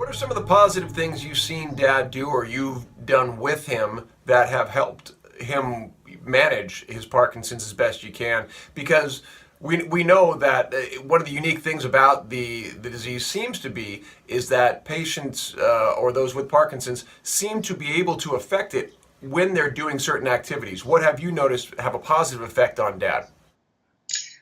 are some of the positive things you've seen Dad do or you've done with him that have helped him manage his Parkinson's as best you can? Because we know that one of the unique things about the disease seems to be is that patients or those with Parkinson's seem to be able to affect it when they're doing certain activities. What have you noticed have a positive effect on Dad?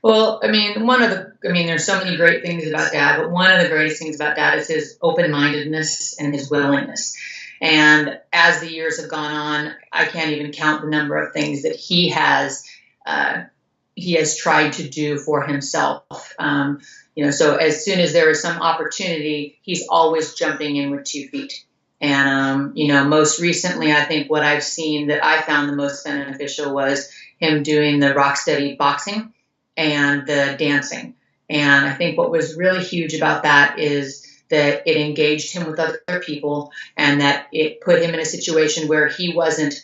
Well, there's so many great things about Dad, but one of the greatest things about Dad is his open-mindedness and his willingness. And as the years have gone on, I can't even count the number of things that he has tried to do for himself. So as soon as there is some opportunity, he's always jumping in with 2 feet. And, most recently, I think what I've seen that I found the most beneficial was him doing the Rocksteady boxing and the dancing. And I think what was really huge about that is that it engaged him with other people and that it put him in a situation where he wasn't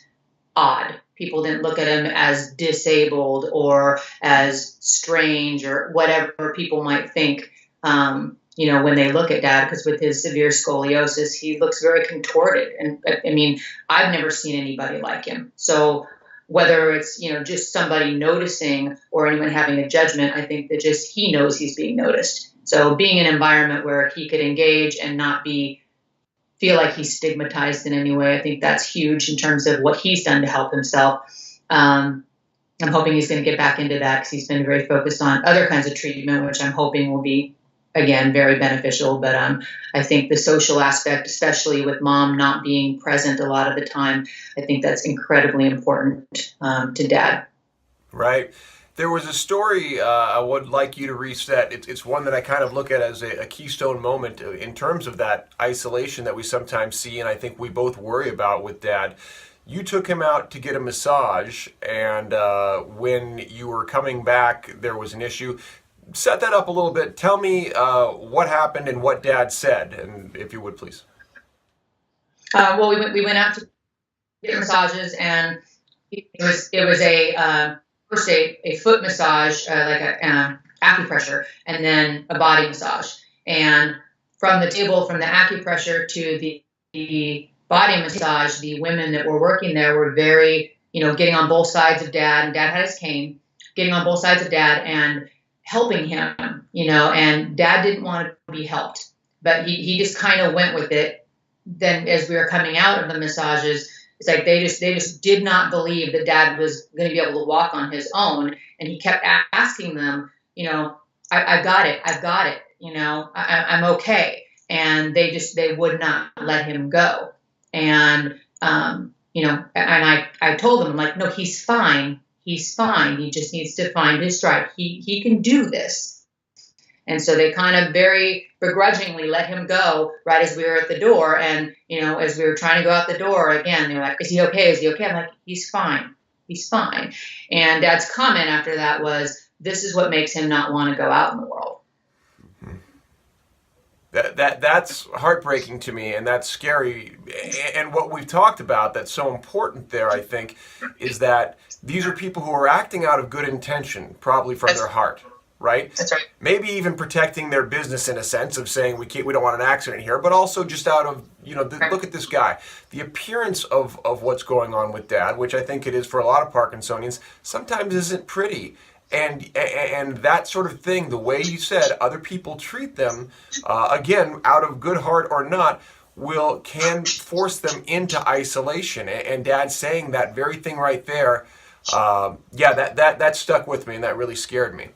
odd. People didn't look at him as disabled or as strange or whatever people might think, when they look at Dad, because with his severe scoliosis, he looks very contorted. And I've never seen anybody like him. So whether it's, just somebody noticing or anyone having a judgment, I think that just he knows he's being noticed. So being in an environment where he could engage and not feel like he's stigmatized in any way, I think that's huge in terms of what he's done to help himself. I'm hoping he's going to get back into that because he's been very focused on other kinds of treatment, which I'm hoping will be, again, very beneficial. But I think the social aspect, especially with Mom not being present a lot of the time, I think that's incredibly important to Dad. Right. There was a story I would like you to reset. It's one that I kind of look at as a keystone moment in terms of that isolation that we sometimes see, and I think we both worry about with Dad. You took him out to get a massage, and when you were coming back, there was an issue. Set that up a little bit. Tell me what happened and what Dad said, and if you would, please. Well, we went out to get massages, and it was first a foot massage, like a acupressure, and then a body massage. And from the acupressure to the body massage, the women that were working there were very, getting on both sides of Dad, and Dad had his cane, getting on both sides of Dad and helping him, and Dad didn't want to be helped, but he just kind of went with it. Then as we were coming out of the massages, it's like they just did not believe that Dad was going to be able to walk on his own. And he kept asking them, I've got it. I'm okay. And they would not let him go. And, and I told them, I'm like, no, he's fine. He's fine. He just needs to find his stride. He can do this. And so they kind of very begrudgingly let him go right as we were at the door. And, as we were trying to go out the door again, they were like, is he okay? Is he okay? I'm like, he's fine. He's fine. And Dad's comment after that was, this is what makes him not want to go out in the world. That's heartbreaking to me, and that's scary. And what we've talked about that's so important there, I think, is that these are people who are acting out of good intention, probably from their heart, right? That's right. Maybe even protecting their business in a sense of saying we don't want an accident here, but also just out of, look at this guy. The appearance of what's going on with Dad, which I think it is for a lot of Parkinsonians, sometimes isn't pretty. And that sort of thing, the way you said, other people treat them, again, out of good heart or not, can force them into isolation. And Dad saying that very thing right there, that stuck with me, and that really scared me.